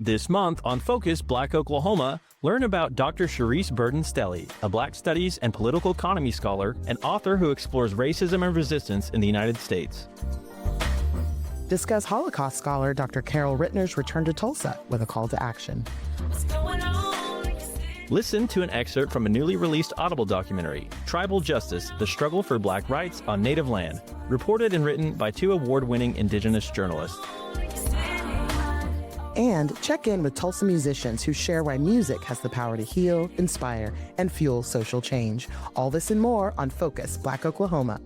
This month on Focus Black Oklahoma, learn about Dr. Charisse Burden-Stelly, a Black Studies and political economy scholar and author who explores racism and resistance in the United States. Discuss Holocaust scholar Dr. Carol Rittner's return to Tulsa with a call to action. Listen to an excerpt from a newly released Audible documentary, Tribal Justice, The Struggle for Black Rights on Native Land, reported and written by 2 award-winning Indigenous journalists. And check in with Tulsa musicians who share why music has the power to heal, inspire, and fuel social change. All this and more on Focus Black Oklahoma.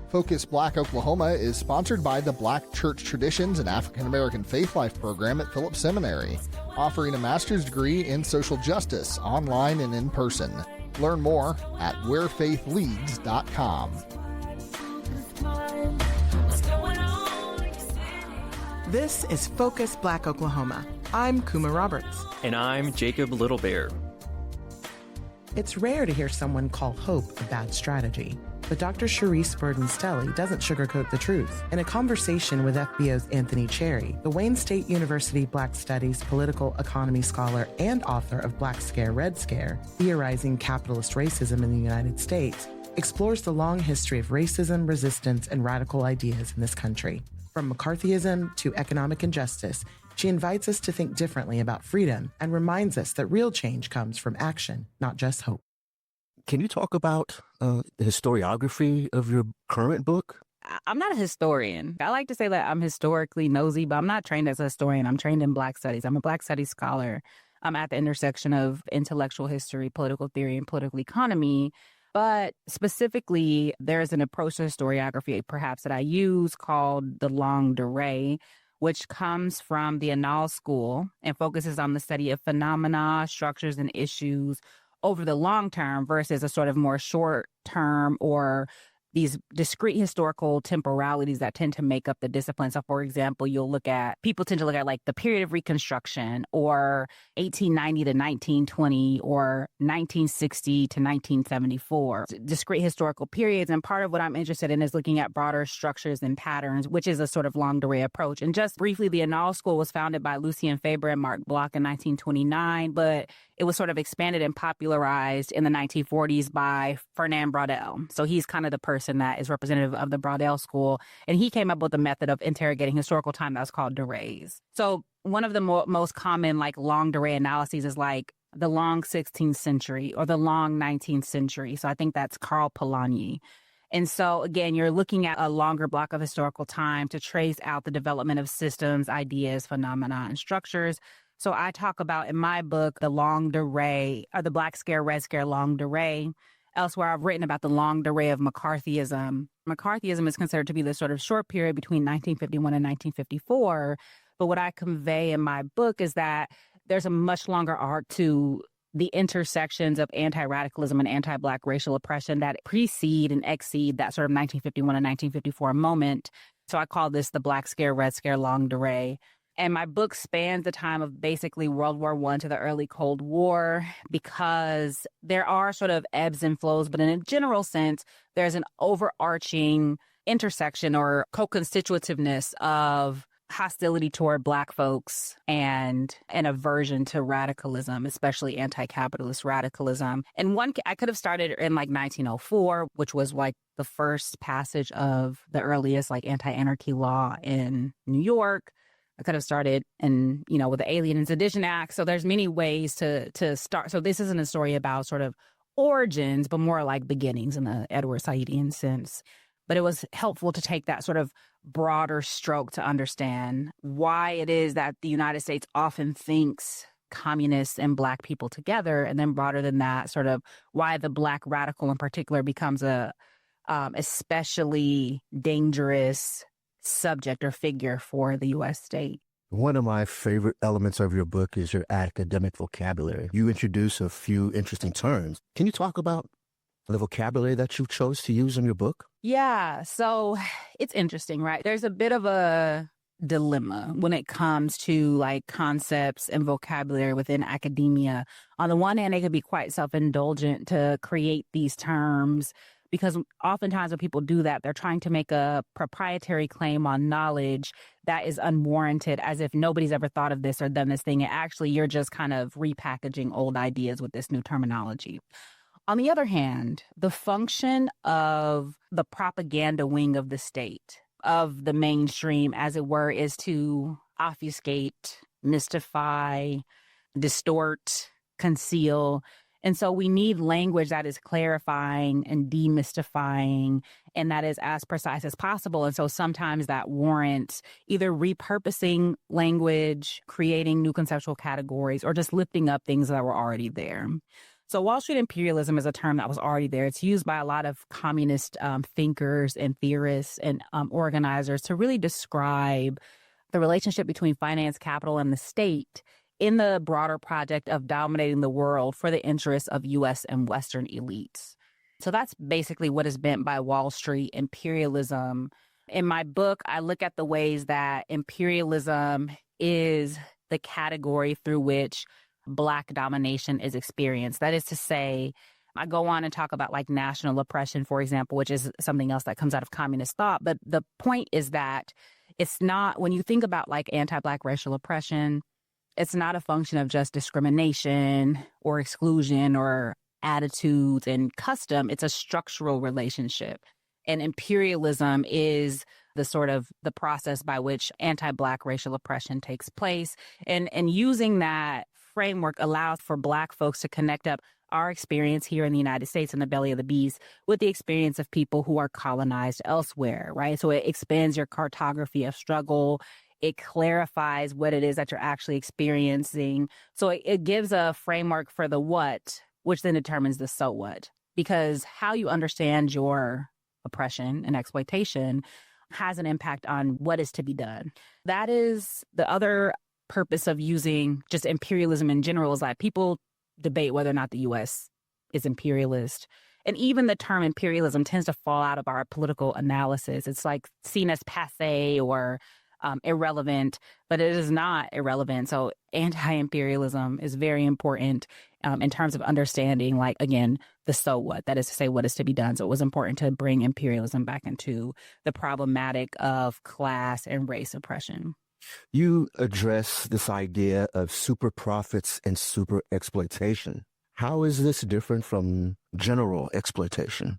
Focus Black Oklahoma is sponsored by the Black Church Traditions and African American Faith Life program at Phillips Seminary, offering a master's degree in social justice online and in person. Learn more at wherefaithleads.com. This is Focus Black Oklahoma. I'm Kuma Roberts. And I'm Jacob Littlebear. It's rare to hear someone call hope a bad strategy, but Dr. Charisse Burden-Stelly doesn't sugarcoat the truth. In a conversation with FBO's Anthony Cherry, the Wayne State University Black Studies political economy scholar and author of Black Scare, Red Scare, Theorizing Capitalist Racism in the United States, explores the long history of racism, resistance, and radical ideas in this country. From McCarthyism to economic injustice, she invites us to think differently about freedom and reminds us that real change comes from action, not just hope. Can you talk about the historiography of your current book? I'm not a historian. I like to say that I'm historically nosy, but I'm not trained as a historian. I'm trained in Black Studies. I'm a Black Studies scholar. I'm at the intersection of intellectual history, political theory, and political economy. But specifically, there's an approach to historiography, perhaps, that I use called the longue durée, which comes from the Annales School and focuses on the study of phenomena, structures, and issues over the long term versus a sort of more short term or these discrete historical temporalities that tend to make up the discipline. So, for example, people tend to look at like the period of Reconstruction or 1890 to 1920 or 1960 to 1974, discrete historical periods. And part of what I'm interested in is looking at broader structures and patterns, which is a sort of longue durée approach. And just briefly, the Annales School was founded by Lucien Fabre and Marc Bloch in 1929, but it was sort of expanded and popularized in the 1940s by Fernand Braudel. So he's kind of the person that is representative of the Braudel School. And he came up with a method of interrogating historical time that's called durées. So one of the most common like longue durée analyses is like the long 16th century or the long 19th century. So I think that's Karl Polanyi. And so, again, you're looking at a longer block of historical time to trace out the development of systems, ideas, phenomena, and structures. So I talk about in my book, the longue durée, or the Black Scare, Red Scare longue durée. Elsewhere, I've written about the longue durée of McCarthyism. McCarthyism is considered to be the sort of short period between 1951 and 1954. But what I convey in my book is that there's a much longer arc to the intersections of anti-radicalism and anti-Black racial oppression that precede and exceed that sort of 1951 and 1954 moment. So I call this the Black Scare, Red Scare longue durée. And my book spans the time of basically World War I to the early Cold War because there are sort of ebbs and flows, but in a general sense, there's an overarching intersection or co-constitutiveness of hostility toward Black folks and an aversion to radicalism, especially anti-capitalist radicalism. And I could have started in like 1904, which was like the first passage of the earliest like anti-anarchy law in New York. I could have started with the Alien and Sedition Act. So there's many ways to start. So this isn't a story about sort of origins, but more like beginnings in the Edward Saadian sense. But it was helpful to take that sort of broader stroke to understand why it is that the United States often thinks communists and Black people together. And then broader than that, sort of why the Black radical in particular becomes a especially dangerous subject or figure for the U.S. state. One of my favorite elements of your book is your academic vocabulary. You introduce a few interesting terms. Can you talk about the vocabulary that you chose to use in your book? Yeah, so it's interesting, right? There's a bit of a dilemma when it comes to like concepts and vocabulary within academia. On the one hand, it could be quite self-indulgent to create these terms because oftentimes when people do that, they're trying to make a proprietary claim on knowledge that is unwarranted, as if nobody's ever thought of this or done this thing. And actually, you're just kind of repackaging old ideas with this new terminology. On the other hand, the function of the propaganda wing of the state, of the mainstream, as it were, is to obfuscate, mystify, distort, conceal. And so we need language that is clarifying and demystifying and that is as precise as possible. And so sometimes that warrants either repurposing language, creating new conceptual categories, or just lifting up things that were already there. So Wall Street imperialism is a term that was already there. It's used by a lot of communist thinkers and theorists and organizers to really describe the relationship between finance, capital, and the state in the broader project of dominating the world for the interests of U.S. and Western elites. So that's basically what is meant by Wall Street imperialism. In my book, I look at the ways that imperialism is the category through which Black domination is experienced. That is to say, I go on and talk about like national oppression, for example, which is something else that comes out of communist thought. But the point is that it's not, when you think about like anti-Black racial oppression, it's not a function of just discrimination or exclusion or attitudes and custom. It's a structural relationship. And imperialism is the sort of the process by which anti-Black racial oppression takes place. And using that framework allows for Black folks to connect up our experience here in the United States in the belly of the beast with the experience of people who are colonized elsewhere, right? So it expands your cartography of struggle. It clarifies what it is that you're actually experiencing. So it gives a framework for the what, which then determines the so what. Because how you understand your oppression and exploitation has an impact on what is to be done. That is the other purpose of using just imperialism in general, is like people debate whether or not the U.S. is imperialist. And even the term imperialism tends to fall out of our political analysis. It's like seen as passé or irrelevant, but it is not irrelevant. So anti-imperialism is very important in terms of understanding, like, again, the so what, that is to say what is to be done. So it was important to bring imperialism back into the problematic of class and race oppression. You address this idea of super profits and super exploitation. How is this different from general exploitation?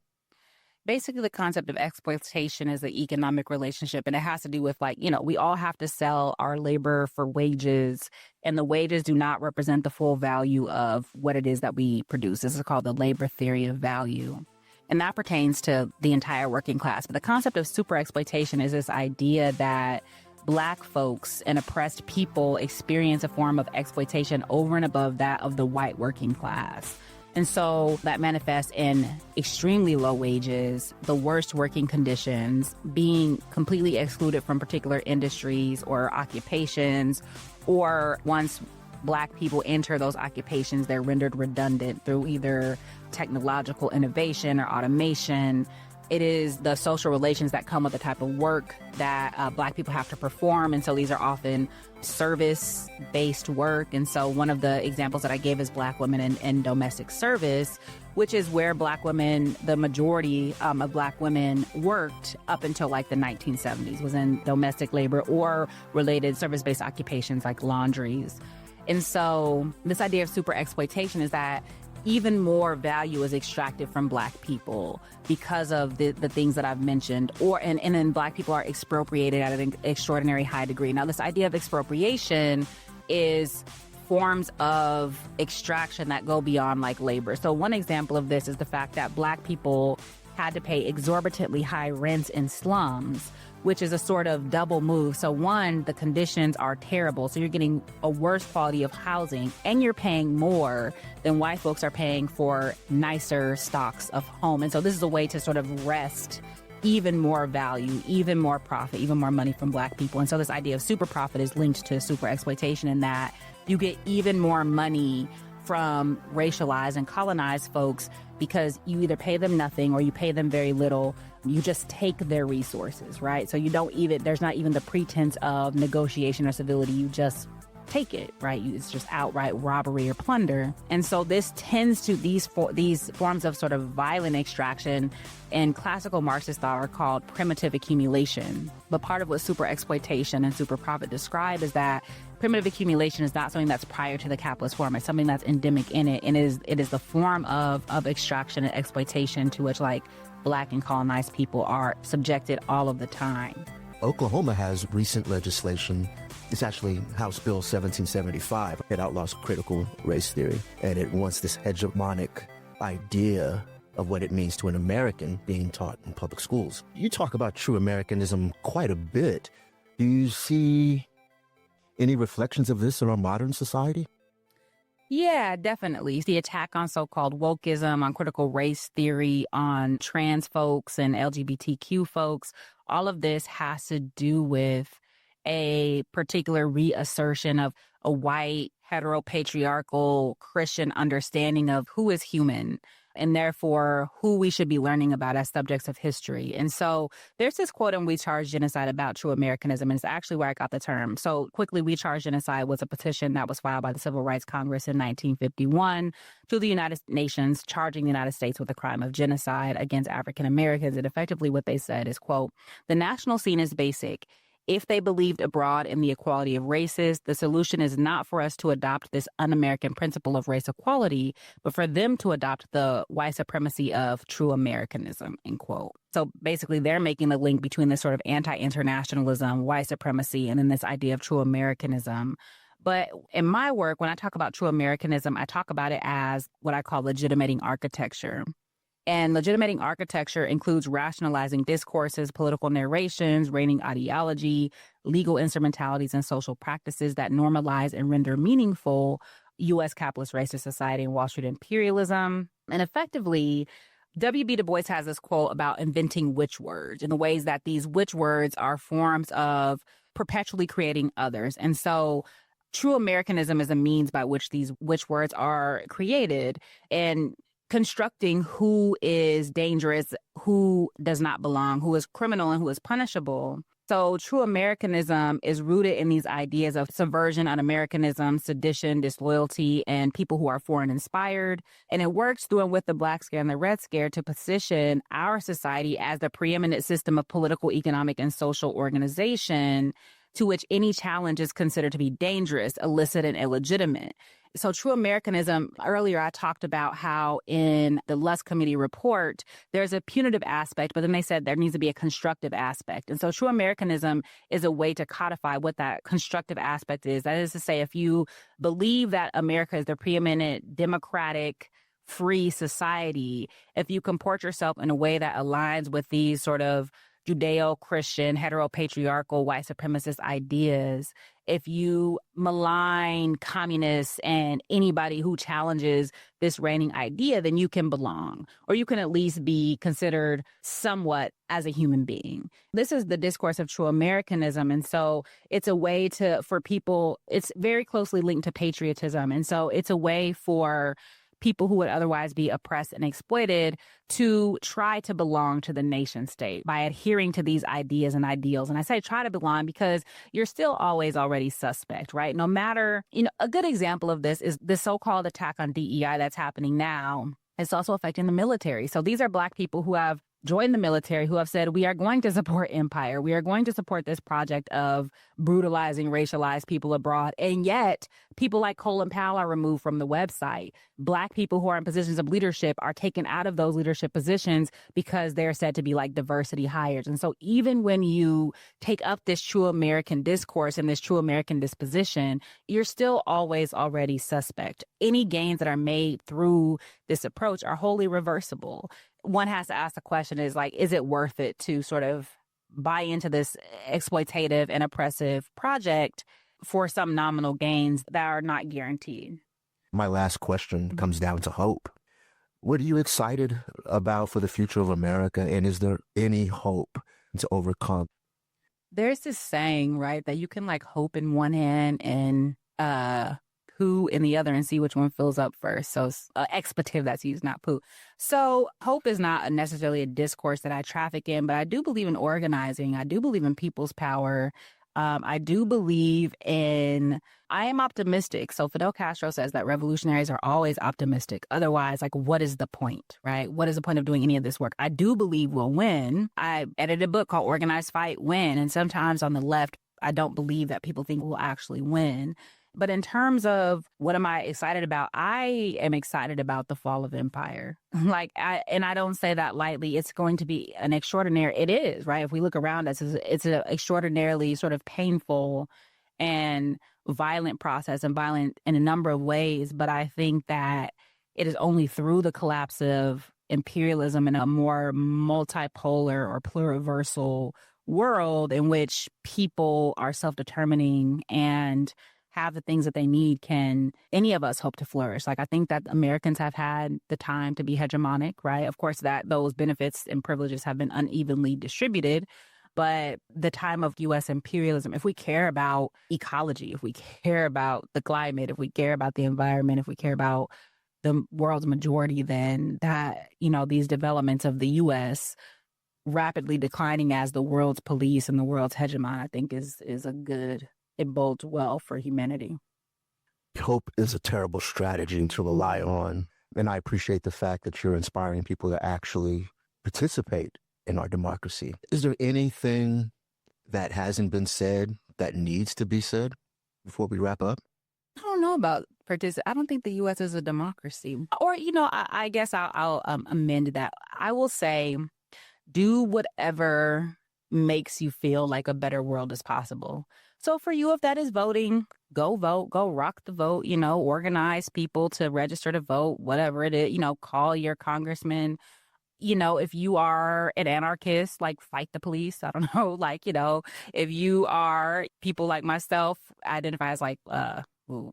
Basically, the concept of exploitation is the economic relationship, and it has to do with, like, you know, we all have to sell our labor for wages, and the wages do not represent the full value of what it is that we produce. This is called the labor theory of value. And that pertains to the entire working class. But the concept of super exploitation is this idea that Black folks and oppressed people experience a form of exploitation over and above that of the white working class. And so that manifests in extremely low wages, the worst working conditions, being completely excluded from particular industries or occupations, or once Black people enter those occupations, they're rendered redundant through either technological innovation or automation. It is the social relations that come with the type of work that Black people have to perform. And so these are often service-based work. And so one of the examples that I gave is Black women in domestic service, which is where Black women, the majority of Black women worked up until like the 1970s, was in domestic labor or related service-based occupations like laundries. And so this idea of super exploitation is that even more value is extracted from Black people because of the things that I've mentioned, and then Black people are expropriated at an extraordinary high degree. Now, this idea of expropriation is forms of extraction that go beyond like labor. So one example of this is the fact that Black people had to pay exorbitantly high rents in slums, which is a sort of double move. So one, the conditions are terrible. So you're getting a worse quality of housing and you're paying more than white folks are paying for nicer stocks of home. And so this is a way to sort of wrest even more value, even more profit, even more money from Black people. And so this idea of super profit is linked to super exploitation in that you get even more money from racialized and colonized folks because you either pay them nothing or you pay them very little. You just take their resources, right? So you don't even, there's not even the pretense of negotiation or civility. You just take it, right? It's just outright robbery or plunder. And so this tends to, these forms of sort of violent extraction in classical Marxist thought are called primitive accumulation. But part of what super exploitation and super profit describe is that primitive accumulation is not something that's prior to the capitalist form. It's something that's endemic in it. And it is the form of extraction and exploitation to which like Black and colonized people are subjected all of the time. Oklahoma has recent legislation. It's actually House Bill 1775. It outlaws critical race theory, and it wants this hegemonic idea of what it means to an American being taught in public schools. You talk about true Americanism quite a bit. Do you see any reflections of this in our modern society? Yeah, definitely. The attack on so-called wokeism, on critical race theory, on trans folks and LGBTQ folks, all of this has to do with a particular reassertion of a white, heteropatriarchal Christian understanding of who is human and therefore who we should be learning about as subjects of history. And so there's this quote in We Charge Genocide about true Americanism, and it's actually where I got the term. So quickly, We Charge Genocide was a petition that was filed by the Civil Rights Congress in 1951 to the United Nations, charging the United States with the crime of genocide against African Americans. And effectively what they said is, quote, "The national scene is basic. If they believed abroad in the equality of races, the solution is not for us to adopt this un-American principle of race equality, but for them to adopt the white supremacy of true Americanism," end quote. So basically, they're making the link between this sort of anti-internationalism, white supremacy, and then this idea of true Americanism. But in my work, when I talk about true Americanism, I talk about it as what I call legitimating architecture. And legitimating architecture includes rationalizing discourses, political narrations, reigning ideology, legal instrumentalities, and social practices that normalize and render meaningful U.S. capitalist racist society and Wall Street imperialism. And effectively, W.B. Du Bois has this quote about inventing witch words in the ways that these witch words are forms of perpetually creating others. And so true Americanism is a means by which these witch words are created and constructing who is dangerous, who does not belong, who is criminal, and who is punishable. So true Americanism is rooted in these ideas of subversion, un-Americanism, sedition, disloyalty, and people who are foreign inspired. And it works through and with the Black Scare and the Red Scare to position our society as the preeminent system of political, economic, and social organization to which any challenge is considered to be dangerous, illicit, and illegitimate. So true Americanism, earlier I talked about how in the Lusk Committee report, there's a punitive aspect, but then they said there needs to be a constructive aspect. And so true Americanism is a way to codify what that constructive aspect is. That is to say, if you believe that America is the preeminent democratic, free society, if you comport yourself in a way that aligns with these sort of Judeo-Christian, heteropatriarchal, white supremacist ideas, if you malign communists and anybody who challenges this reigning idea, then you can belong, or you can at least be considered somewhat as a human being. This is the discourse of true Americanism. And so it's a way for people, it's very closely linked to patriotism. And so it's a way for people who would otherwise be oppressed and exploited to try to belong to the nation state by adhering to these ideas and ideals. And I say try to belong because you're still always already suspect, right? No matter, a good example of this is the so-called attack on DEI that's happening now. It's also affecting the military. So these are Black people who have joined the military, who have said, we are going to support empire. We are going to support this project of brutalizing racialized people abroad. And yet people like Colin Powell are removed from the website. Black people who are in positions of leadership are taken out of those leadership positions because they're said to be like diversity hires. And so even when you take up this true American discourse and this true American disposition, you're still always already suspect. Any gains that are made through this approach are wholly reversible. One has to ask the question is it worth it to sort of buy into this exploitative and oppressive project for some nominal gains that are not guaranteed? My last question comes down to hope. What are you excited about for the future of America? And is there any hope to overcome? There's this saying, right, that you can hope in one hand and poo in the other and see which one fills up first. So expletive that's used, not poo. So hope is not necessarily a discourse that I traffic in, but I do believe in organizing. I do believe in people's power. I do believe I am optimistic. So Fidel Castro says that revolutionaries are always optimistic. Otherwise, like, what is the point, right? What is the point of doing any of this work? I do believe we'll win. I edited a book called Organized Fight, Win. And sometimes on the left, I don't believe that people think we'll actually win. But in terms of what am I excited about, I am excited about the fall of empire. And I don't say that lightly. It's going to be an extraordinary, it is, right? If we look around us, it's an extraordinarily sort of painful and violent process, and violent in a number of ways. But I think that it is only through the collapse of imperialism in a more multipolar or pluriversal world in which people are self-determining and have the things that they need can any of us hope to flourish. Like, I think that Americans have had the time to be hegemonic, right? Of course, that those benefits and privileges have been unevenly distributed. But the time of U.S. imperialism, if we care about ecology, if we care about the climate, if we care about the environment, if we care about the world's majority, then that, these developments of the U.S. rapidly declining as the world's police and the world's hegemon, I think is a good, it bodes well for humanity. Hope is a terrible strategy to rely on. And I appreciate the fact that you're inspiring people to actually participate in our democracy. Is there anything that hasn't been said that needs to be said before we wrap up? I don't know about I don't think the U.S. is a democracy. Or, I guess I'll amend that. I will say, do whatever makes you feel like a better world is possible. So for you, if that is voting, go vote, go rock the vote, organize people to register to vote, whatever it is, call your congressman. If you are an anarchist, like, fight the police. I don't know, if you are people like myself, identify as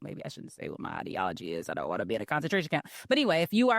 maybe I shouldn't say what my ideology is. I don't want to be in a concentration camp. But anyway, if you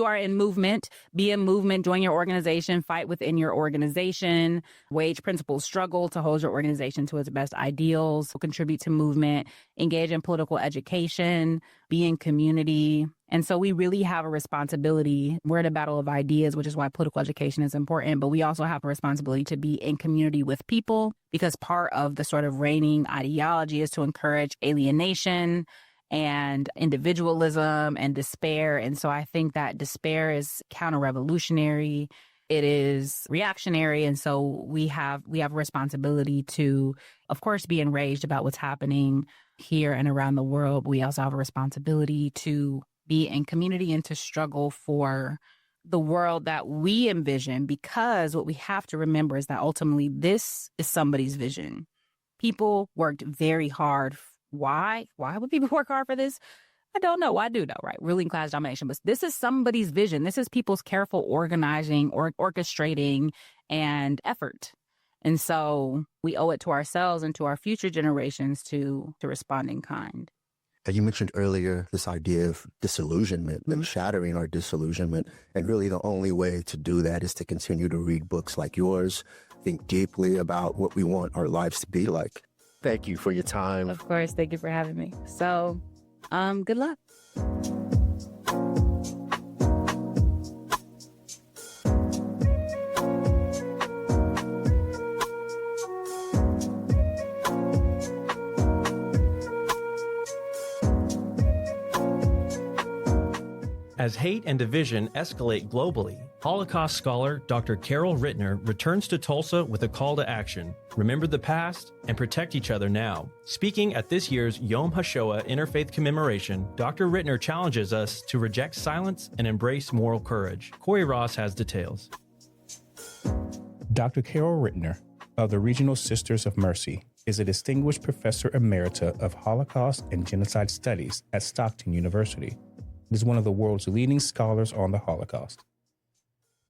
are in movement, be in movement, join your organization, fight within your organization, wage principled struggle to hold your organization to its best ideals, contribute to movement, engage in political education, be in community. And so we really have a responsibility. We're in a battle of ideas, which is why political education is important. But we also have a responsibility to be in community with people, because part of the sort of reigning ideology is to encourage alienation and individualism and despair. And so I think that despair is counter-revolutionary. It is reactionary. And so we have a responsibility to, of course, be enraged about what's happening here and around the world. But we also have a responsibility to be in community and to struggle for the world that we envision, because what we have to remember is that ultimately this is somebody's vision. People worked very hard. Why? Why would people work hard for this? I don't know. I do know, right? Ruling class domination. But this is somebody's vision. This is people's careful organizing or orchestrating and effort. And so we owe it to ourselves and to our future generations to respond in kind. You mentioned earlier this idea of disillusionment and shattering our disillusionment. And really the only way to do that is to continue to read books like yours, think deeply about what we want our lives to be like. Thank you for your time. Of course. Thank you for having me. So, good luck. As hate and division escalate globally, Holocaust scholar Dr. Carol Rittner returns to Tulsa with a call to action. Remember the past and protect each other now. Speaking at this year's Yom HaShoah Interfaith Commemoration, Dr. Rittner challenges us to reject silence and embrace moral courage. Cory Ross has details. Dr. Carol Rittner of the Regional Sisters of Mercy is a distinguished professor emerita of Holocaust and Genocide Studies at Stockton University. Is one of the world's leading scholars on the Holocaust.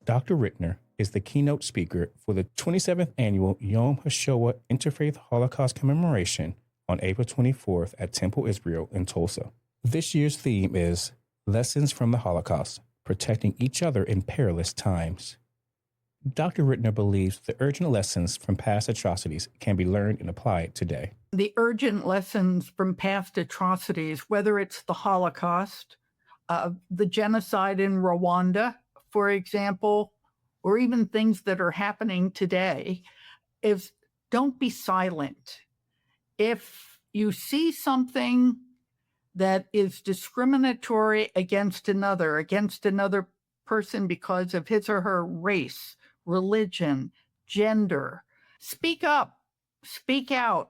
Dr. Rittner is the keynote speaker for the 27th Annual Yom HaShoah Interfaith Holocaust Commemoration on April 24th at Temple Israel in Tulsa. This year's theme is Lessons from the Holocaust, Protecting Each Other in Perilous Times. Dr. Rittner believes the urgent lessons from past atrocities can be learned and applied today. The urgent lessons from past atrocities, whether it's the Holocaust, the genocide in Rwanda, for example, or even things that are happening today, is don't be silent. if you see something that is discriminatory against another person because of his or her race, religion, gender, speak up, speak out,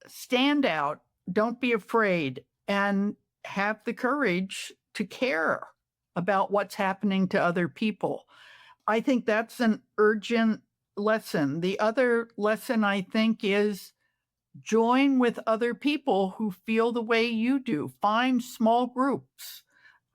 stand out, don't be afraid, and have the courage to care about what's happening to other people. I think that's an urgent lesson. The other lesson, I think, is join with other people who feel the way you do. Find small groups.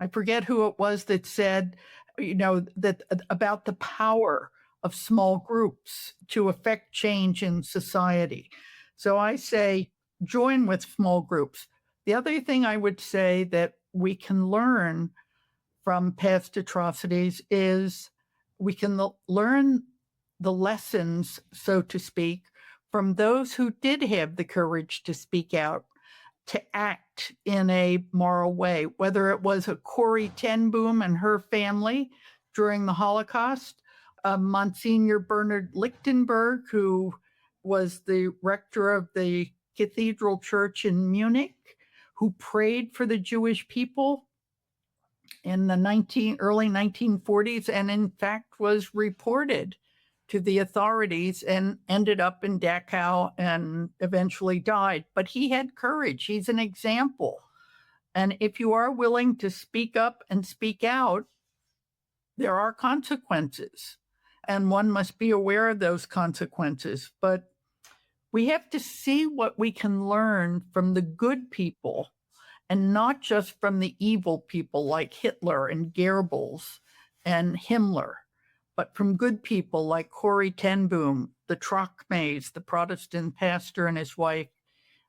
I forget who it was that said, that about the power of small groups to affect change in society. So I say, join with small groups. The other thing I would say that we can learn from past atrocities is we can learn the lessons, so to speak, from those who did have the courage to speak out, to act in a moral way, whether it was a Corrie ten Boom and her family during the Holocaust, Monsignor Bernard Lichtenberg, who was the rector of the Cathedral Church in Munich, who prayed for the Jewish people in the early 1940s, and in fact was reported to the authorities and ended up in Dachau and eventually died. But he had courage. He's an example. And if you are willing to speak up and speak out, there are consequences. And one must be aware of those consequences. But we have to see what we can learn from the good people and not just from the evil people like Hitler and Goebbels and Himmler, but from good people like Corrie ten Boom, the Trockmays, the Protestant pastor and his wife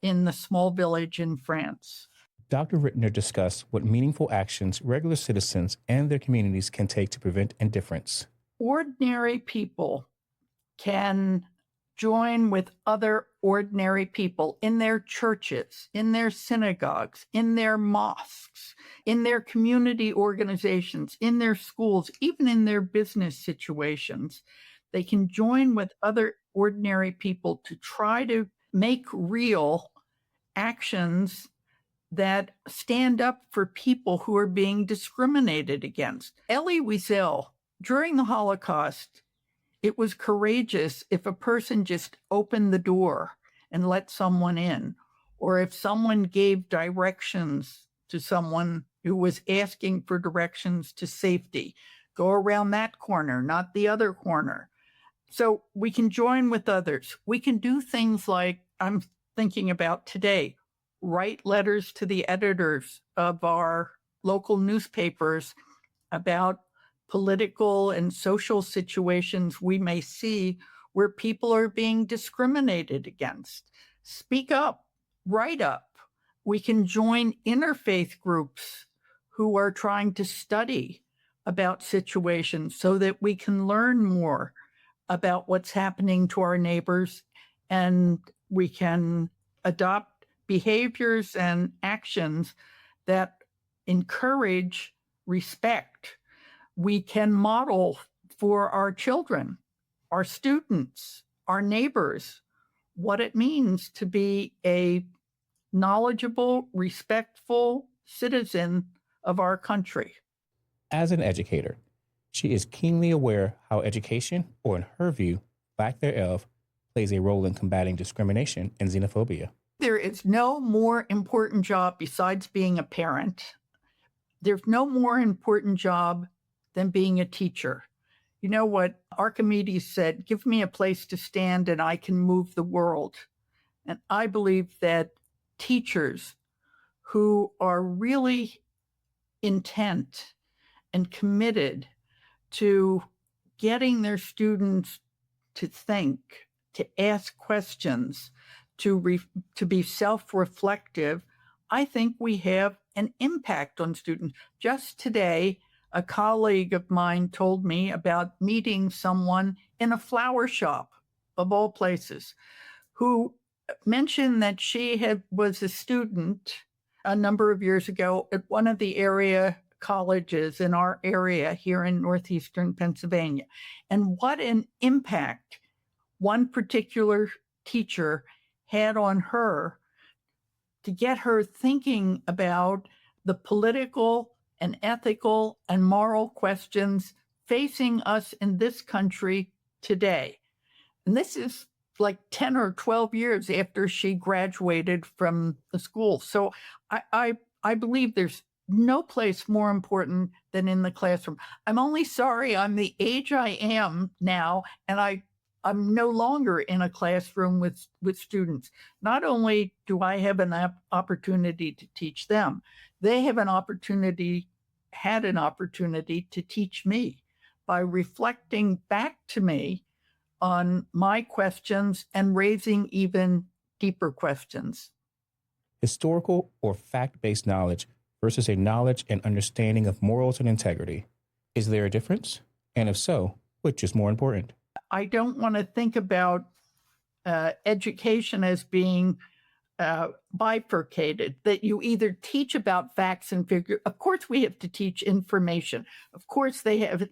in the small village in France. Dr. Rittner discussed what meaningful actions regular citizens and their communities can take to prevent indifference. Ordinary people can join with other ordinary people in their churches, in their synagogues, in their mosques, in their community organizations, in their schools, even in their business situations. They can join with other ordinary people to try to make real actions that stand up for people who are being discriminated against. Elie Wiesel, during the Holocaust, it was courageous if a person just opened the door and let someone in, or if someone gave directions to someone who was asking for directions to safety. Go around that corner, not the other corner. So we can join with others. We can do things like I'm thinking about today, write letters to the editors of our local newspapers about political and social situations we may see where people are being discriminated against. Speak up, write up. We can join interfaith groups who are trying to study about situations so that we can learn more about what's happening to our neighbors, and we can adopt behaviors and actions that encourage respect. We can model for our children, our students, our neighbors, what it means to be a knowledgeable, respectful citizen of our country. As an educator, she is keenly aware how education, or in her view, lack thereof, plays a role in combating discrimination and xenophobia. There is no more important job besides being a parent. There's no more important job than being a teacher. You know what Archimedes said, give me a place to stand and I can move the world. And I believe that teachers who are really intent and committed to getting their students to think, to ask questions, to be self-reflective, I think we have an impact on students. Just today, a colleague of mine told me about meeting someone in a flower shop, of all places, who mentioned that she was a student a number of years ago at one of the area colleges in our area here in northeastern Pennsylvania. And what an impact one particular teacher had on her to get her thinking about the political and ethical and moral questions facing us in this country today. And this is like 10 or 12 years after she graduated from the school. So I believe there's no place more important than in the classroom. I'm only sorry I'm the age I am now, and I'm no longer in a classroom with students. Not only do I have an opportunity to teach them, they have had an opportunity to teach me by reflecting back to me on my questions and raising even deeper questions. Historical or fact-based knowledge versus a knowledge and understanding of morals and integrity. Is there a difference? And if so, which is more important? I don't want to think about education as being bifurcated, that you either teach about facts and figures. Of course, we have to teach information. Of course,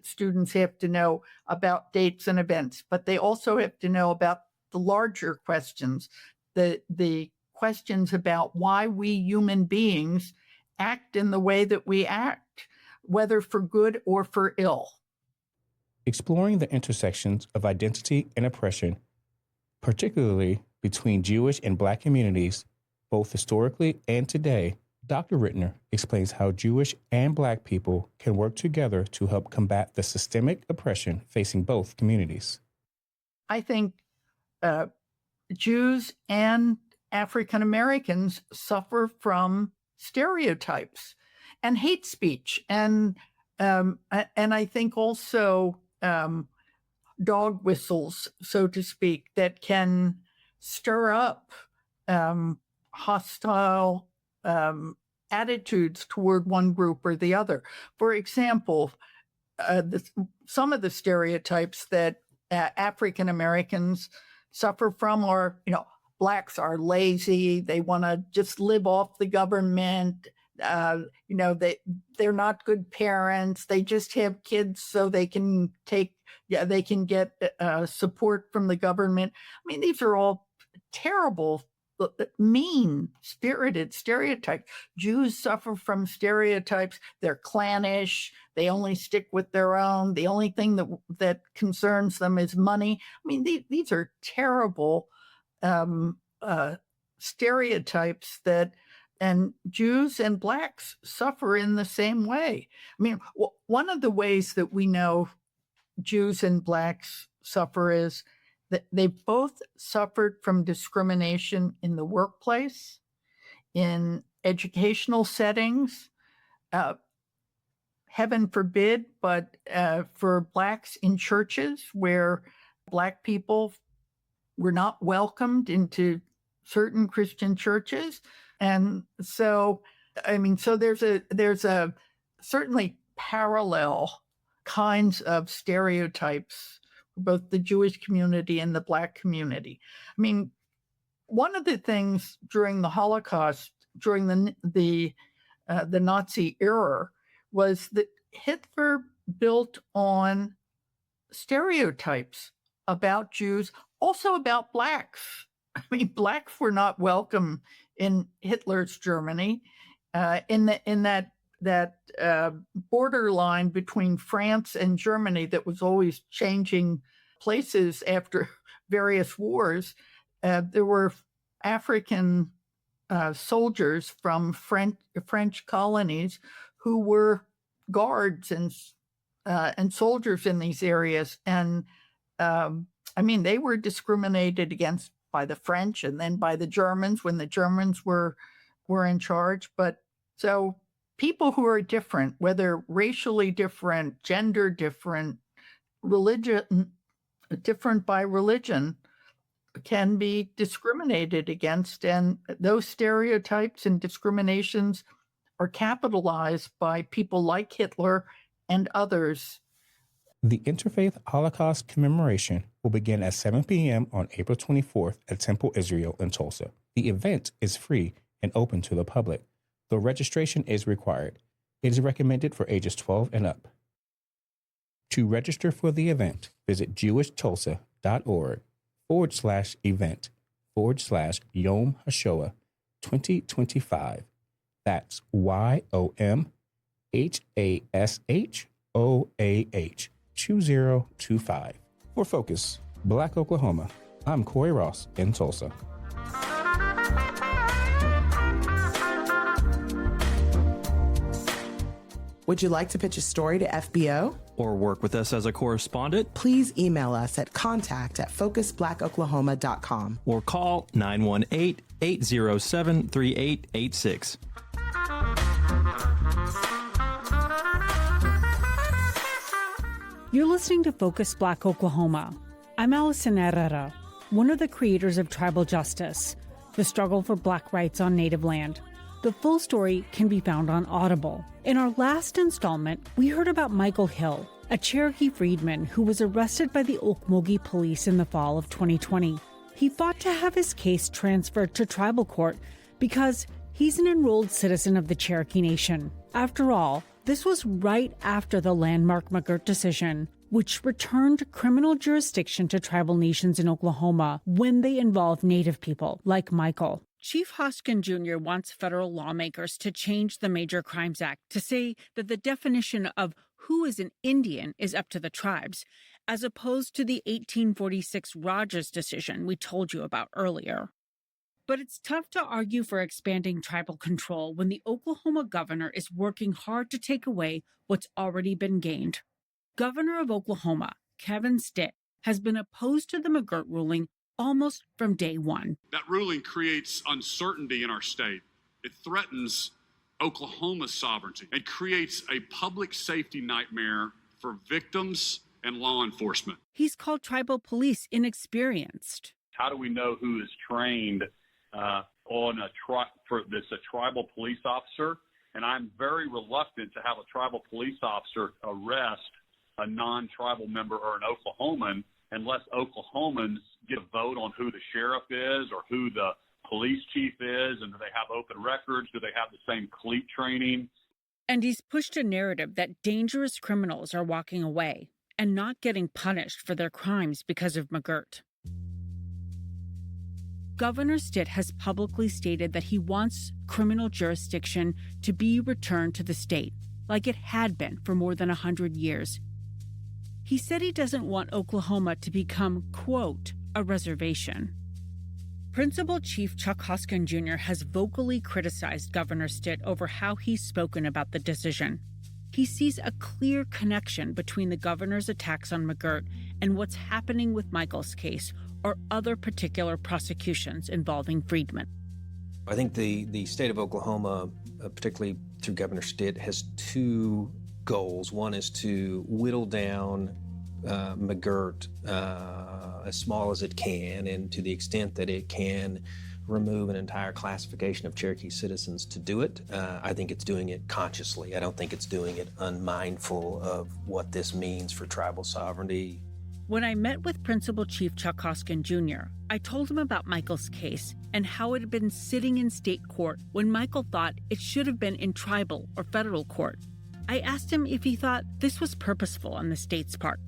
students have to know about dates and events, but they also have to know about the larger questions, the questions about why we human beings act in the way that we act, whether for good or for ill. Exploring the intersections of identity and oppression, particularly between Jewish and Black communities, both historically and today, Dr. Rittner explains how Jewish and Black people can work together to help combat the systemic oppression facing both communities. I think Jews and African Americans suffer from stereotypes and hate speech, and I think also dog whistles, so to speak, that can stir up hostile attitudes toward one group or the other. For example, some of the stereotypes that African Americans suffer from are, Blacks are lazy. They want to just live off the government. They're not good parents. They just have kids so they can get support from the government. I mean, these are all terrible, mean-spirited stereotypes. Jews suffer from stereotypes. They're clannish. They only stick with their own. The only thing that concerns them is money. I mean, these are terrible stereotypes and Jews and Blacks suffer in the same way. I mean, one of the ways that we know Jews and Blacks suffer is that they both suffered from discrimination in the workplace, in educational settings, heaven forbid, but for Blacks in churches where Black people were not welcomed into certain Christian churches. And so, so there's a certainly parallel kinds of stereotypes for both the Jewish community and the Black community. I mean, one of the things during the Holocaust, during the Nazi era, was that Hitler built on stereotypes about Jews, also about Blacks. I mean, Blacks were not welcome in Hitler's Germany, in that borderline between France and Germany that was always changing places after various wars. There were African soldiers from French colonies who were guards and soldiers in these areas, and they were discriminated against by the French and then by the Germans when the Germans were in charge. But so people who are different, whether racially different, gender different, different by religion, can be discriminated against. And those stereotypes and discriminations are capitalized by people like Hitler and others. The Interfaith Holocaust Commemoration will begin at 7 p.m. on April 24th at Temple Israel in Tulsa. The event is free and open to the public, though registration is required. It is recommended for ages 12 and up. To register for the event, visit jewishtulsa.org/event Yom HaShoah 2025. That's YOM HASHOAH 2025. For Focus, Black Oklahoma, I'm Cory Ross in Tulsa. Would you like to pitch a story to FBO? Or work with us as a correspondent? Please email us at contact@focusblackoklahoma.com. Or call 918-807-3886. You're listening to Focus Black Oklahoma. I'm Allison Herrera, one of the creators of Tribal Justice, the struggle for Black rights on Native land. The full story can be found on Audible. In our last installment, we heard about Mikail Hill, a Cherokee Freedman who was arrested by the Okmulgee Police in the fall of 2020. He fought to have his case transferred to tribal court because he's an enrolled citizen of the Cherokee Nation. After all, this was right after the landmark McGirt decision, which returned criminal jurisdiction to tribal nations in Oklahoma when they involved Native people like Mikail. Chief Hoskin Jr. wants federal lawmakers to change the Major Crimes Act to say that the definition of who is an Indian is up to the tribes, as opposed to the 1846 Rogers decision we told you about earlier. But it's tough to argue for expanding tribal control when the Oklahoma governor is working hard to take away what's already been gained. Governor of Oklahoma, Kevin Stitt, has been opposed to the McGirt ruling almost from day one. That ruling creates uncertainty in our state. It threatens Oklahoma's sovereignty. It creates a public safety nightmare for victims and law enforcement. He's called tribal police inexperienced. How do we know who is trained for this a tribal police officer? And I'm very reluctant to have a tribal police officer arrest a non-tribal member or an Oklahoman unless Oklahomans get a vote on who the sheriff is or who the police chief is, and do they have open records? Do they have the same CLEAT training? And he's pushed a narrative that dangerous criminals are walking away and not getting punished for their crimes because of McGirt. Governor Stitt has publicly stated that he wants criminal jurisdiction to be returned to the state, like it had been for more than 100 years. He said he doesn't want Oklahoma to become, quote, a reservation. Principal Chief Chuck Hoskin Jr. has vocally criticized Governor Stitt over how he's spoken about the decision. He sees a clear connection between the governor's attacks on McGirt and what's happening with Mikail's case or other particular prosecutions involving freedmen. I think the state of Oklahoma, particularly through Governor Stitt, has two goals. One is to whittle down McGirt as small as it can, and to the extent that it can remove an entire classification of Cherokee citizens to do it. I think it's doing it consciously. I don't think it's doing it unmindful of what this means for tribal sovereignty. When I met with Principal Chief Chuck Hoskin Jr., I told him about Mikail's case and how it had been sitting in state court when Mikail thought it should have been in tribal or federal court. I asked him if he thought this was purposeful on the state's part.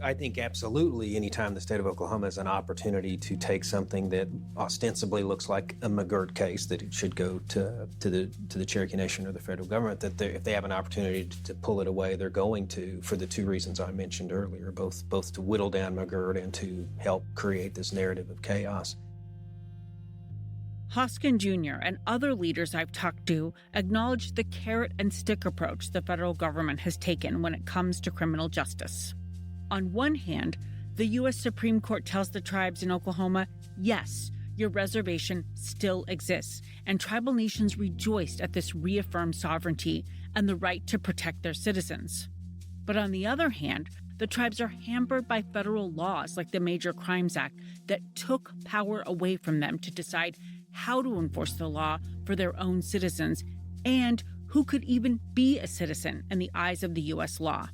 I think absolutely anytime the state of Oklahoma has an opportunity to take something that ostensibly looks like a McGirt case, that it should go to the Cherokee Nation or the federal government, that if they have an opportunity to pull it away, they're going to, for the two reasons I mentioned earlier, both to whittle down McGirt and to help create this narrative of chaos. Hoskin Jr. and other leaders I've talked to acknowledge the carrot and stick approach the federal government has taken when it comes to criminal justice. On one hand, the U.S. Supreme Court tells the tribes in Oklahoma, yes, your reservation still exists, and tribal nations rejoiced at this reaffirmed sovereignty and the right to protect their citizens. But on the other hand, the tribes are hampered by federal laws like the Major Crimes Act that took power away from them to decide how to enforce the law for their own citizens and who could even be a citizen in the eyes of the U.S. law.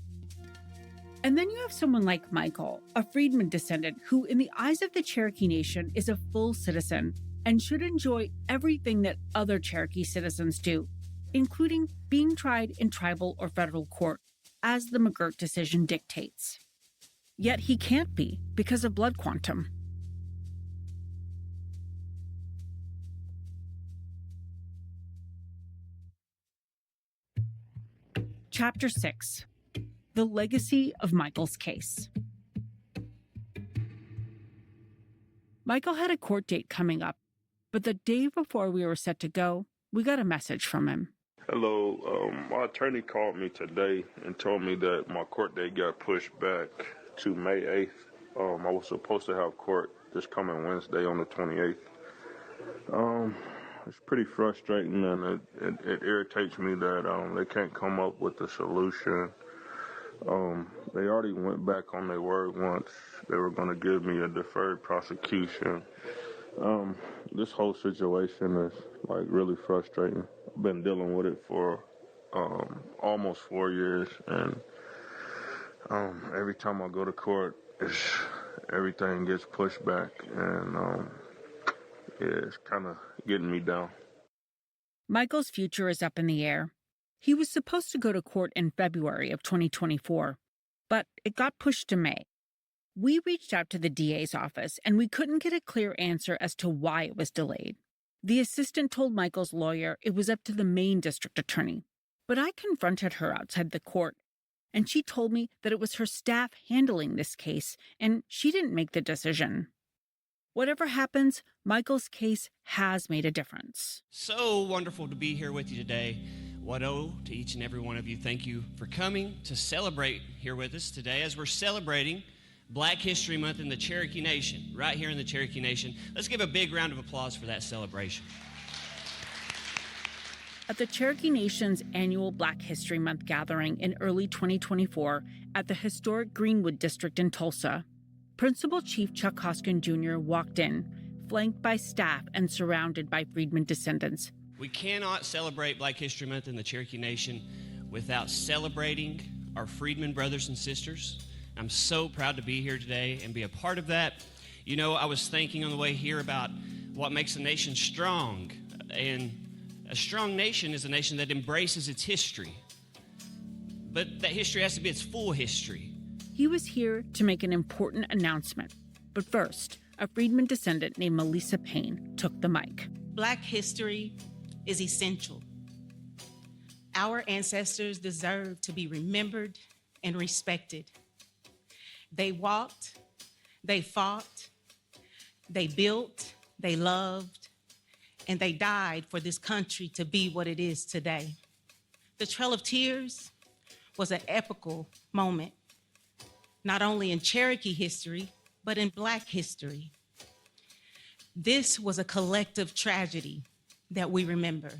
And then you have someone like Mikail, a freedman descendant who, in the eyes of the Cherokee Nation, is a full citizen and should enjoy everything that other Cherokee citizens do, including being tried in tribal or federal court, as the McGirt decision dictates. Yet he can't be because of blood quantum. Chapter 6: The Legacy of Michael's Case. Michael had a court date coming up, but the day before we were set to go, we got a message from him. Hello, my attorney called me today and told me that my court date got pushed back to May 8th. I was supposed to have court this coming Wednesday on the 28th. It's pretty frustrating, and it irritates me that they can't come up with a solution. They already went back on their word once. They were going to give me a deferred prosecution. This whole situation is like really frustrating. I've been dealing with it for almost 4 years, and every time I go to court, everything gets pushed back, and it's kind of getting me down. Michael's future is up in the air. He was supposed to go to court in February of 2024, but it got pushed to May. We reached out to the DA's office, and we couldn't get a clear answer as to why it was delayed. The assistant told Michael's lawyer it was up to the Maine district attorney, but I confronted her outside the court, and she told me that it was her staff handling this case, and she didn't make the decision. Whatever happens, Michael's case has made a difference. So wonderful to be here with you today. What to each and every one of you. Thank you for coming to celebrate here with us today as we're celebrating Black History Month in the Cherokee Nation, right here in the Cherokee Nation. Let's give a big round of applause for that celebration. At the Cherokee Nation's annual Black History Month gathering in early 2024 at the historic Greenwood District in Tulsa, Principal Chief Chuck Hoskin Jr. walked in, flanked by staff and surrounded by Freedmen descendants. We cannot celebrate Black History Month in the Cherokee Nation without celebrating our Freedmen brothers and sisters. I'm so proud to be here today and be a part of that. You know, I was thinking on the way here about what makes a nation strong. And a strong nation is a nation that embraces its history. But that history has to be its full history. He was here to make an important announcement. But first, a Freedman descendant named Melissa Payne took the mic. Black history is essential. Our ancestors deserve to be remembered and respected. They walked, they fought, they built, they loved, and they died for this country to be what it is today. The Trail of Tears was an epical moment, not only in Cherokee history, but in Black history. This was a collective tragedy that we remember.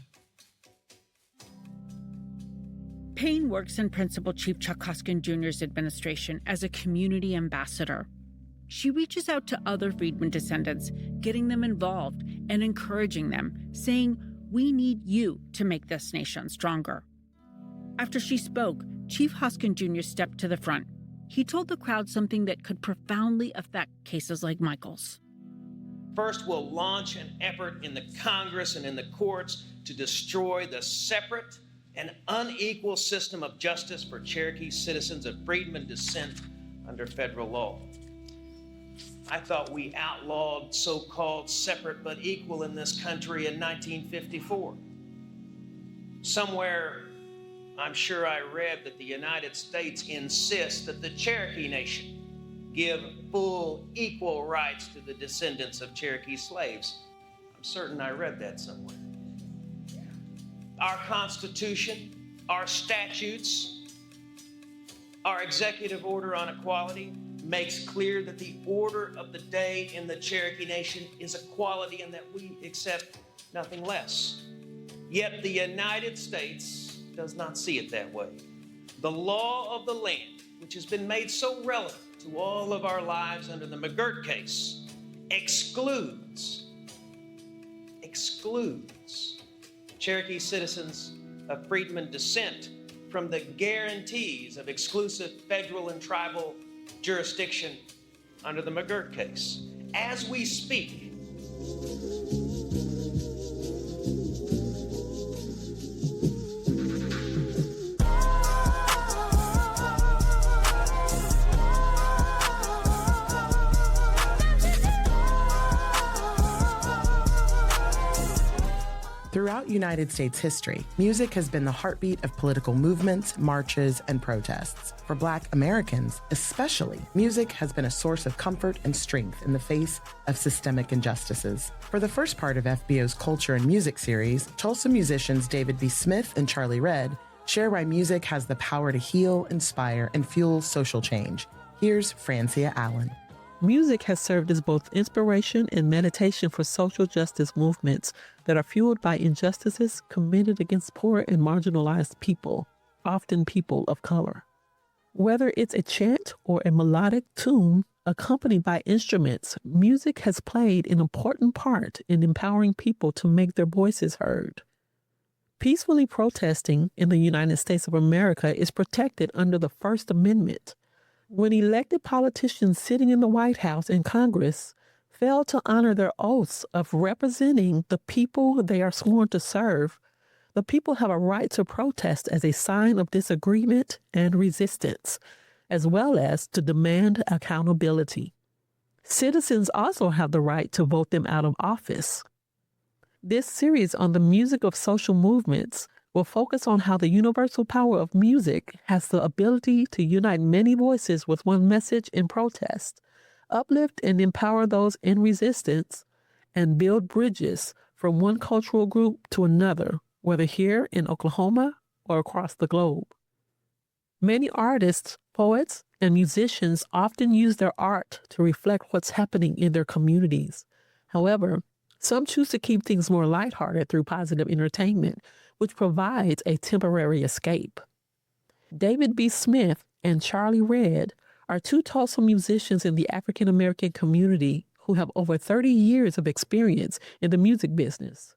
Payne works in Principal Chief Chuck Hoskin Jr.'s administration as a community ambassador. She reaches out to other Freedmen descendants, getting them involved and encouraging them, saying, "We need you to make this nation stronger." After she spoke, Chief Hoskin Jr. stepped to the front. He told the crowd something that could profoundly affect cases like Michael's. First, we'll launch an effort in the Congress and in the courts to destroy the separate and unequal system of justice for Cherokee citizens of Freedmen descent under federal law. I thought we outlawed so-called separate but equal in this country in 1954. Somewhere, I'm sure I read that the United States insists that the Cherokee Nation give full, equal rights to the descendants of Cherokee slaves. I'm certain I read that somewhere. Our Constitution, our statutes, our executive order on equality makes clear that the order of the day in the Cherokee Nation is equality and that we accept nothing less. Yet the United States does not see it that way. The law of the land, which has been made so relevant to all of our lives under the McGirt case, excludes Cherokee citizens of Freedmen descent from the guarantees of exclusive federal and tribal jurisdiction under the McGirt case. As we speak, Throughout Throughout United States history, music has been the heartbeat of political movements, marches, and protests. For Black Americans, especially, music has been a source of comfort and strength in the face of systemic injustices. For the first part of FBO's Culture and Music series, Tulsa musicians David B. Smith and Charlie Redd share why music has the power to heal, inspire, and fuel social change. Here's Francia Allen. Music has served as both inspiration and meditation for social justice movements that are fueled by injustices committed against poor and marginalized people, often people of color. Whether it's a chant or a melodic tune accompanied by instruments, music has played an important part in empowering people to make their voices heard. Peacefully protesting in the United States of America is protected under the First Amendment. When elected politicians sitting in the White House and Congress fail to honor their oaths of representing the people they are sworn to serve, the people have a right to protest as a sign of disagreement and resistance, as well as to demand accountability. Citizens also have the right to vote them out of office. This series on the music of social movements will focus on how the universal power of music has the ability to unite many voices with one message in protest, uplift and empower those in resistance, and build bridges from one cultural group to another, whether here in Oklahoma or across the globe. Many artists, poets, and musicians often use their art to reflect what's happening in their communities. However, some choose to keep things more lighthearted through positive entertainment, which provides a temporary escape. David B. Smith and Charlie Redd are two Tulsa musicians in the African American community who have over 30 years of experience in the music business.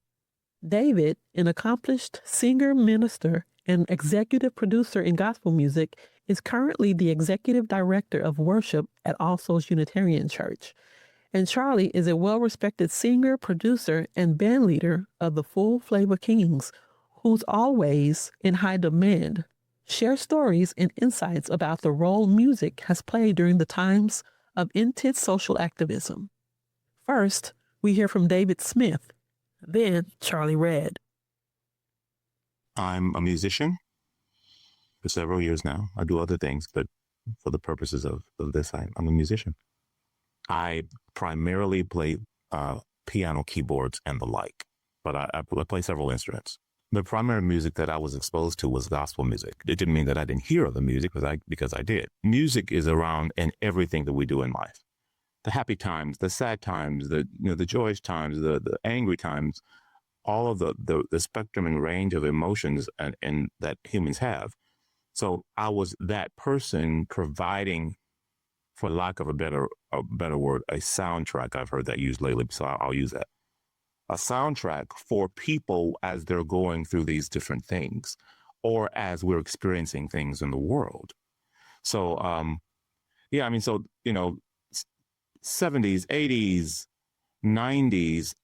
David, an accomplished singer, minister, and executive producer in gospel music, is currently the executive director of worship at All Souls Unitarian Church. And Charlie is a well-respected singer, producer, and band leader of the Full Flavor Kings, who's always in high demand, share stories and insights about the role music has played during the times of intense social activism. First, we hear from David Smith, then Charlie Redd. I'm a musician for several years now. I do other things, but for the purposes of this, I'm a musician. I primarily play piano, keyboards, and the like, but I play several instruments. The primary music that I was exposed to was gospel music. It didn't mean that I didn't hear other music, because I did. Music is around in everything that we do in life. The happy times, the sad times, the joyous times, the angry times, all of the spectrum and range of emotions and that humans have. So I was that person providing, for lack of a better word, a soundtrack. I've heard that used lately, so I'll use that. A soundtrack for people as they're going through these different things, or as we're experiencing things in the world. So, 70s, 80s, 90s,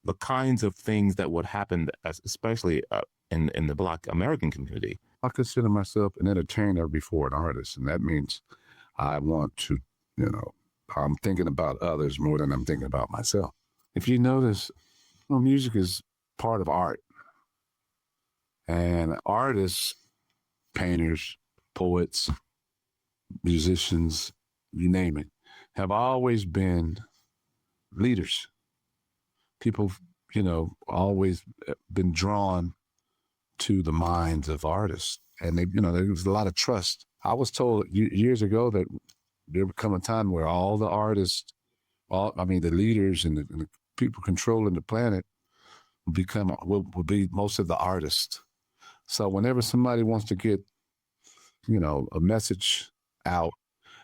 the kinds of things that would happen, especially in the Black American community. I consider myself an entertainer before an artist, and that means I want to, I'm thinking about others more than I'm thinking about myself. If you notice, music is part of art. And artists, painters, poets, musicians, you name it, have always been leaders. People, always been drawn to the minds of artists. And there was a lot of trust. I was told years ago that there would come a time where all the artists, the leaders and the people controlling the planet will be most of the artists. So whenever somebody wants to get, a message out,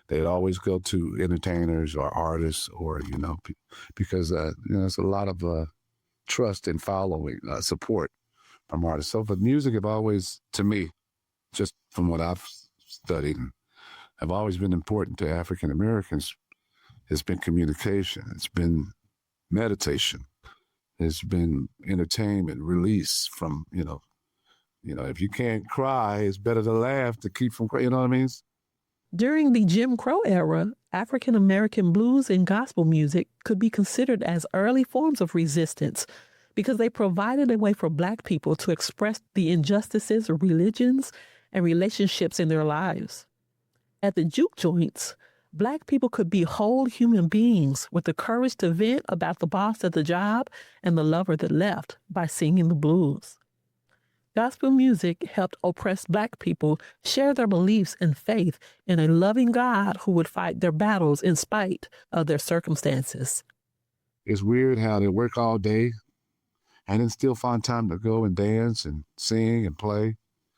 they'd always go to entertainers or artists or, because, there's a lot of trust and following, support from artists. So for music have always, to me, just from what I've studied, have always been important to African Americans. It's been communication. It's been meditation. It's been entertainment, release from, if you can't cry, it's better to laugh to keep from crying, you know what I mean? During the Jim Crow era, African American blues and gospel music could be considered as early forms of resistance because they provided a way for Black people to express the injustices of religions and relationships in their lives. At the juke joints, Black people could be whole human beings with the courage to vent about the boss at the job and the lover that left by singing the blues. Gospel music helped oppressed Black people share their beliefs and faith in a loving God who would fight their battles in spite of their circumstances. It's weird how they work all day and then still find time to go and dance and sing and play.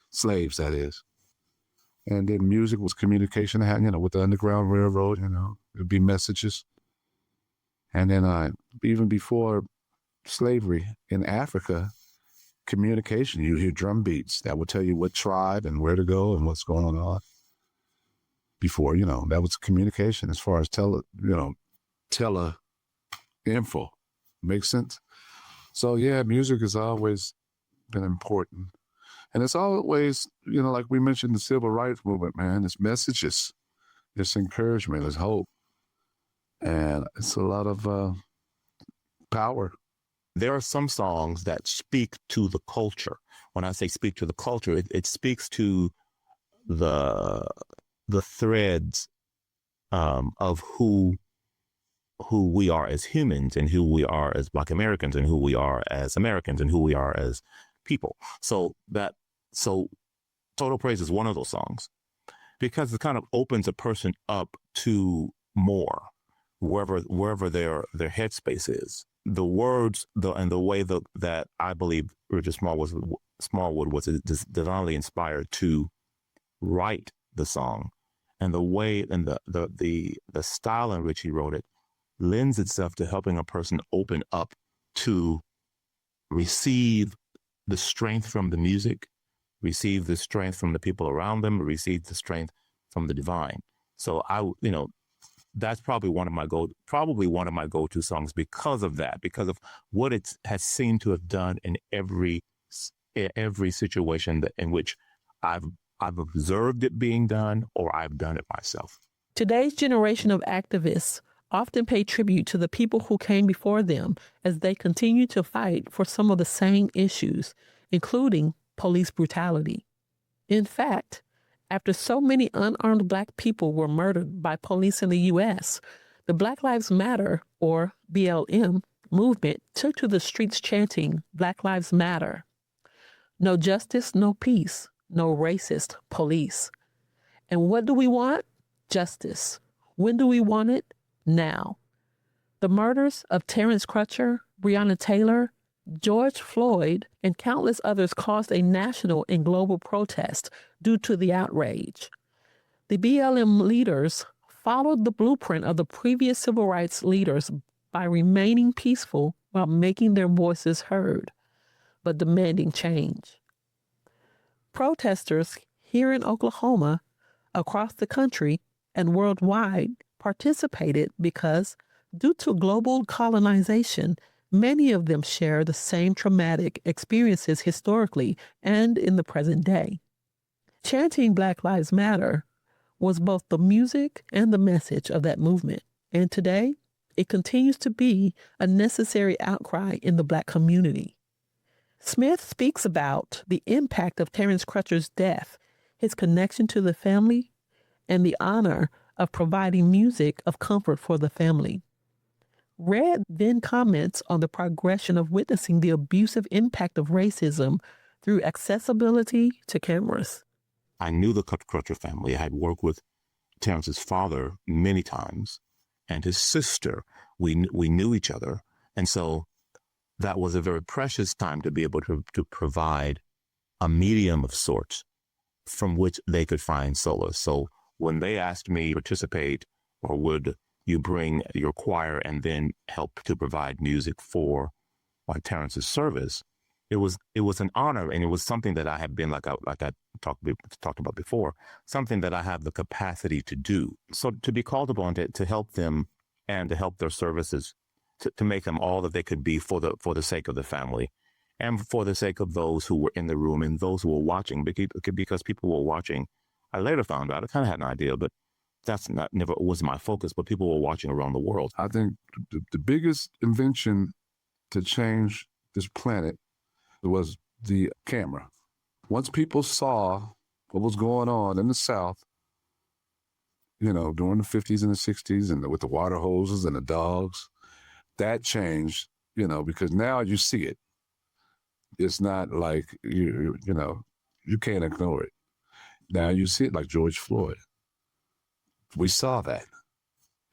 Slaves, that is. And then music was communication, with the Underground Railroad, it'd be messages. And then even before slavery in Africa, communication, you hear drum beats that would tell you what tribe and where to go and what's going on. Before, that was communication as far as tele info. Makes sense? So yeah, music has always been important. And it's always, like we mentioned, the civil rights movement, man, it's messages, it's encouragement, it's hope. And it's a lot of power. There are some songs that speak to the culture. When I say speak to the culture, it speaks to the threads of who we are as humans and who we are as Black Americans and who we are as Americans and who we are as people. So Total Praise is one of those songs because it kind of opens a person up to more wherever their headspace is. The words and the way that I believe Richard Smallwood was divinely inspired to write the song, and the way and the style in which he wrote it lends itself to helping a person open up to receive the strength from the music, receive the strength from the people around them, receive the strength from the divine. So that's probably one of my go-to songs because of that, because of what it has seemed to have done in every situation in which I've observed it being done or I've done it myself. Today's generation of activists often pay tribute to the people who came before them as they continue to fight for some of the same issues, including police brutality. In fact, after so many unarmed Black people were murdered by police in the U.S., the Black Lives Matter, or BLM, movement took to the streets chanting, "Black Lives Matter. No justice, no peace, no racist police." And what do we want? Justice. When do we want it? Now. The murders of Terrence Crutcher, Breonna Taylor, George Floyd, and countless others caused a national and global protest due to the outrage. The BLM leaders followed the blueprint of the previous civil rights leaders by remaining peaceful while making their voices heard, but demanding change. Protesters here in Oklahoma, across the country, and worldwide participated because, due to global colonization, many of them share the same traumatic experiences historically and in the present day. Chanting Black Lives Matter was both the music and the message of that movement, and today it continues to be a necessary outcry in the Black community. Smith speaks about the impact of Terrence Crutcher's death, his connection to the family, and the honor of providing music of comfort for the family. Red then comments on the progression of witnessing the abusive impact of racism through accessibility to cameras. I knew the Crutcher family. I had worked with Terrence's father many times and his sister. We knew each other. And so that was a very precious time to be able to provide a medium of sorts from which they could find solace. So when they asked me to participate, or would you bring your choir and then help to provide music for Terrence's service, it was an honor, and it was something that I had been, like I talked about before, something that I have the capacity to do. So to be called upon to help them and to help their services, to make them all that they could be for the sake of the family, and for the sake of those who were in the room and those who were watching, because people were watching. I later found out, I kind of had an idea, but never was my focus, but people were watching around the world. I think the biggest invention to change this planet was the camera. Once people saw what was going on in the South, you know, during the 50s and the 60s and with the water hoses and the dogs, that changed, you know, because now you see it. It's not like, you know, you can't ignore it. Now you see it like George Floyd. We saw that.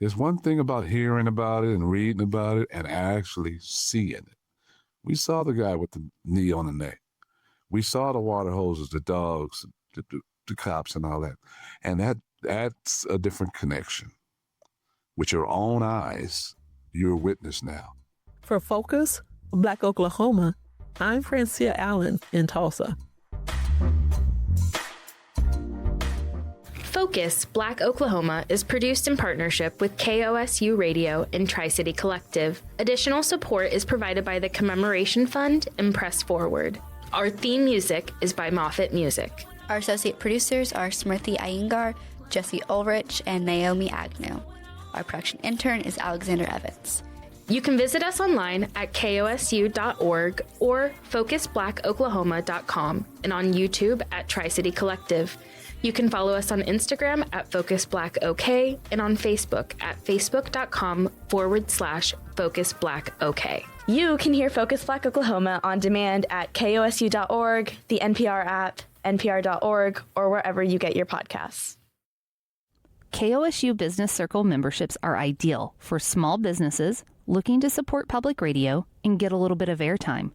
There's one thing about hearing about it and reading about it and actually seeing it. We saw the guy with the knee on the neck. We saw the water hoses, the dogs, the cops and all that. And that's a different connection. With your own eyes, you're a witness now. For Focus, Black Oklahoma, I'm Francia Allen in Tulsa. Focus, Black Oklahoma is produced in partnership with KOSU Radio and Tri-City Collective. Additional support is provided by the Commemoration Fund and Press Forward. Our theme music is by Moffat Music. Our associate producers are Smriti Iyengar, Jesse Ulrich, and Naomi Agnew. Our production intern is Alexander Evans. You can visit us online at kosu.org or focusblackoklahoma.com and on YouTube at Tri-City Collective. You can follow us on Instagram at FocusBlackOK and on Facebook at facebook.com/FocusBlackOK. You can hear Focus Black Oklahoma on demand at kosu.org, the NPR app, npr.org, or wherever you get your podcasts. KOSU Business Circle memberships are ideal for small businesses looking to support public radio and get a little bit of airtime.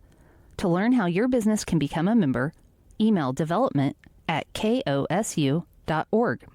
To learn how your business can become a member, email development@kosu.org.